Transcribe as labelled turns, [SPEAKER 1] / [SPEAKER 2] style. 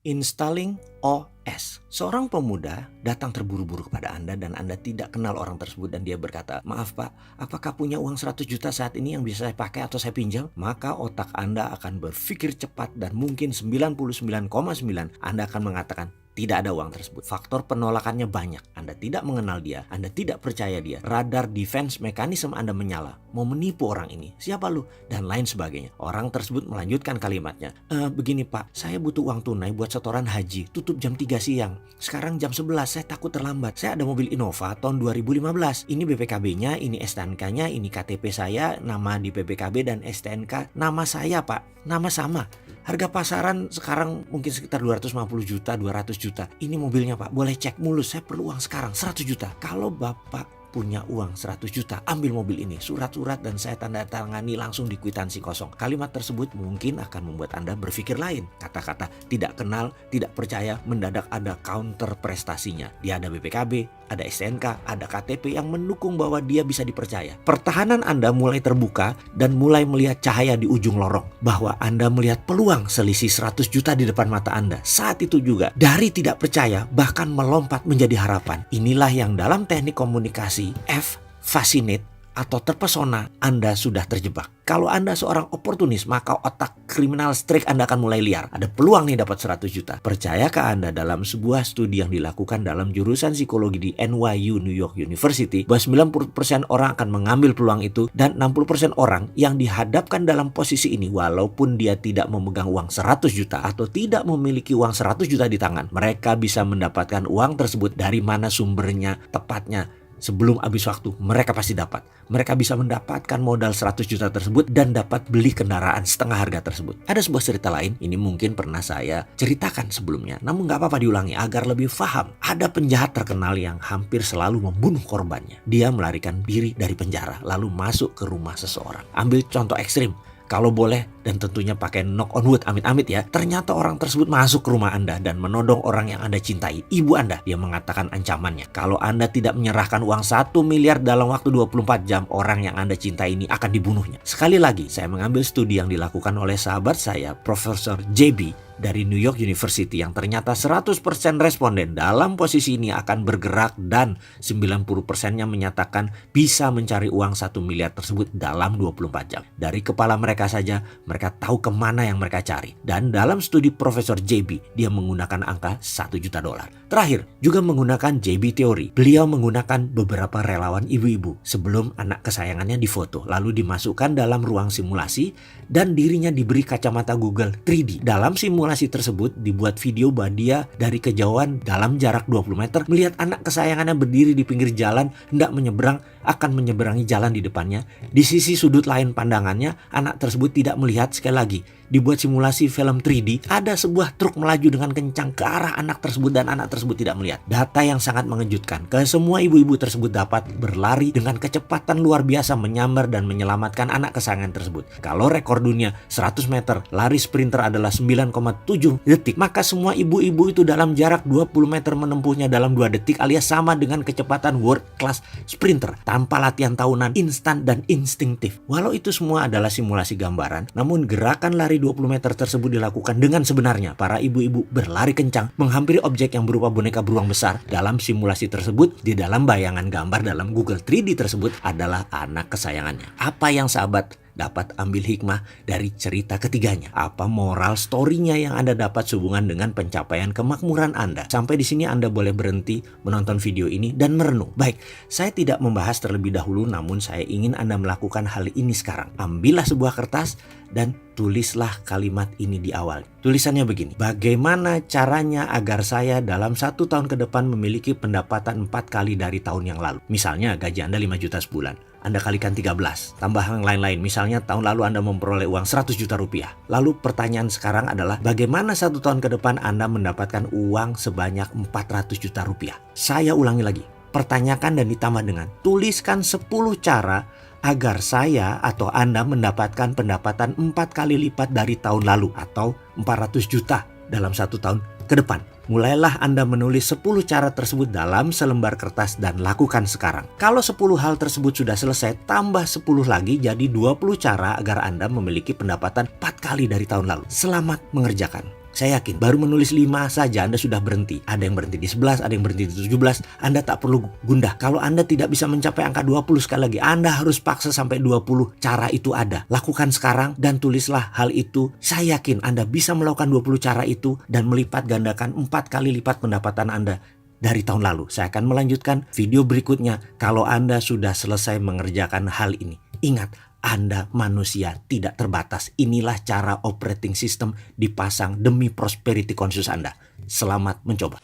[SPEAKER 1] Installing OS. Seorang pemuda datang terburu-buru kepada Anda dan Anda tidak kenal orang tersebut dan dia berkata, "Maaf Pak, apakah punya uang 100 juta saat ini yang bisa saya pakai atau saya pinjam?" Maka otak Anda akan berpikir cepat dan mungkin 99,9 Anda akan mengatakan, tidak ada uang tersebut. Faktor penolakannya banyak. Anda tidak mengenal dia, Anda tidak percaya dia. Radar defense mekanisme Anda menyala. Mau menipu orang ini. Siapa lu? Dan lain sebagainya. Orang tersebut melanjutkan kalimatnya. Begini Pak, saya butuh uang tunai buat setoran haji. Tutup jam 3 siang. Sekarang jam 11, saya takut terlambat. Saya ada mobil Innova tahun 2015. Ini BPKB-nya, ini STNK-nya, ini KTP saya, nama di BPKB dan STNK. Nama saya Pak, nama sama. Harga pasaran sekarang mungkin sekitar 250 juta, 200 juta. Ini mobilnya Pak, boleh cek mulus, saya perlu uang sekarang 100 juta. Kalau Bapak punya uang 100 juta, ambil mobil ini, surat-surat dan saya tanda tangani langsung di kwitansi kosong. Kalimat tersebut mungkin akan membuat Anda berpikir lain. Kata-kata tidak kenal, tidak percaya, mendadak ada counter prestasinya. Dia ada BPKB, ada STNK, ada KTP yang mendukung bahwa dia bisa dipercaya. Pertahanan Anda mulai terbuka dan mulai melihat cahaya di ujung lorong. Bahwa Anda melihat peluang selisih 100 juta di depan mata Anda. Saat itu juga, dari tidak percaya bahkan melompat menjadi harapan. Inilah yang dalam teknik komunikasi F, fascinate atau terpesona, Anda sudah terjebak. Kalau Anda seorang oportunis, maka otak kriminal strik Anda akan mulai liar. Ada peluang nih dapat 100 juta. Percayakah Anda dalam sebuah studi yang dilakukan dalam jurusan psikologi di NYU New York University bahwa 90% orang akan mengambil peluang itu dan 60% orang yang dihadapkan dalam posisi ini walaupun dia tidak memegang uang 100 juta atau tidak memiliki uang 100 juta di tangan, mereka bisa mendapatkan uang tersebut dari mana sumbernya tepatnya. Sebelum habis waktu, mereka pasti dapat. Mereka bisa mendapatkan modal 100 juta tersebut dan dapat beli kendaraan setengah harga tersebut. Ada sebuah cerita lain, ini mungkin pernah saya ceritakan sebelumnya. Namun gak apa-apa diulangi agar lebih paham. Ada penjahat terkenal yang hampir selalu membunuh korbannya. Dia melarikan diri dari penjara, lalu masuk ke rumah seseorang. Ambil contoh ekstrim. Kalau boleh dan tentunya pakai knock on wood, amit-amit ya. Ternyata orang tersebut masuk ke rumah Anda dan menodong orang yang Anda cintai, ibu Anda. Dia mengatakan ancamannya. Kalau Anda tidak menyerahkan uang 1 miliar dalam waktu 24 jam, orang yang Anda cintai ini akan dibunuhnya. Sekali lagi, saya mengambil studi yang dilakukan oleh sahabat saya, Profesor JB dari New York University yang ternyata 100% responden dalam posisi ini akan bergerak dan 90%-nya menyatakan bisa mencari uang 1 miliar tersebut dalam 24 jam. Dari kepala mereka saja, mereka tahu kemana yang mereka cari. Dan dalam studi Profesor JB, dia menggunakan angka 1 juta dolar. Terakhir, juga menggunakan JB teori. Beliau menggunakan beberapa relawan ibu-ibu sebelum anak kesayangannya difoto, lalu dimasukkan dalam ruang simulasi dan dirinya diberi kacamata Google 3D. Dalam simulasi tersebut dibuat video bahwa dia dari kejauhan dalam jarak 20 meter melihat anak kesayangannya berdiri di pinggir jalan hendak menyeberang, akan menyeberangi jalan di depannya. Di sisi sudut lain pandangannya, anak tersebut tidak melihat. Sekali lagi, dibuat simulasi film 3D, ada sebuah truk melaju dengan kencang ke arah anak tersebut dan anak tersebut tidak melihat. Data yang sangat mengejutkan. Ke semua ibu-ibu tersebut dapat berlari dengan kecepatan luar biasa menyambar dan menyelamatkan anak kesayangan tersebut. Kalau rekor dunia 100 meter, lari sprinter adalah 9,7 detik, maka semua ibu-ibu itu dalam jarak 20 meter menempuhnya dalam 2 detik alias sama dengan kecepatan world class sprinter tanpa latihan tahunan, instan dan instinktif. Walau itu semua adalah simulasi gambaran, namun gerakan lari 20 meter tersebut dilakukan dengan sebenarnya. Para ibu-ibu berlari kencang menghampiri objek yang berupa boneka beruang besar. Dalam simulasi tersebut, di dalam bayangan gambar dalam Google 3D tersebut adalah anak kesayangannya. Apa yang sahabat dapat ambil hikmah dari cerita ketiganya? Apa moral story-nya yang Anda dapat sehubungan dengan pencapaian kemakmuran Anda? Sampai di sini Anda boleh berhenti menonton video ini dan merenung. Baik, saya tidak membahas terlebih dahulu, namun saya ingin Anda melakukan hal ini sekarang. Ambillah sebuah kertas dan tulislah kalimat ini di awal. Tulisannya begini: bagaimana caranya agar saya dalam 1 tahun ke depan memiliki pendapatan 4 kali dari tahun yang lalu? Misalnya gaji Anda 5 juta sebulan, Anda kalikan 13, tambah yang lain-lain. Misalnya tahun lalu Anda memperoleh uang 100 juta rupiah. Lalu pertanyaan sekarang adalah bagaimana 1 tahun ke depan Anda mendapatkan uang sebanyak 400 juta rupiah? Saya ulangi lagi, pertanyakan dan ditambah dengan tuliskan 10 cara agar saya atau Anda mendapatkan pendapatan 4 kali lipat dari tahun lalu atau 400 juta dalam 1 tahun ke depan. Mulailah Anda menulis 10 cara tersebut dalam selembar kertas dan lakukan sekarang. Kalau 10 hal tersebut sudah selesai, tambah 10 lagi jadi 20 cara agar Anda memiliki pendapatan 4 kali dari tahun lalu. Selamat mengerjakan. Saya yakin baru menulis 5 saja Anda sudah berhenti. Ada yang berhenti di 11, ada yang berhenti di 17. Anda tak perlu gundah. Kalau Anda tidak bisa mencapai angka 20 sekali lagi, Anda harus paksa sampai 20. Cara itu ada. Lakukan sekarang dan tulislah hal itu. Saya yakin Anda bisa melakukan 20 cara itu dan melipat gandakan 4 kali lipat pendapatan Anda dari tahun lalu. Saya akan melanjutkan video berikutnya kalau Anda sudah selesai mengerjakan hal ini. Ingat, Anda manusia tidak terbatas. Inilah cara operating system dipasang demi prosperity conscious Anda. Selamat mencoba.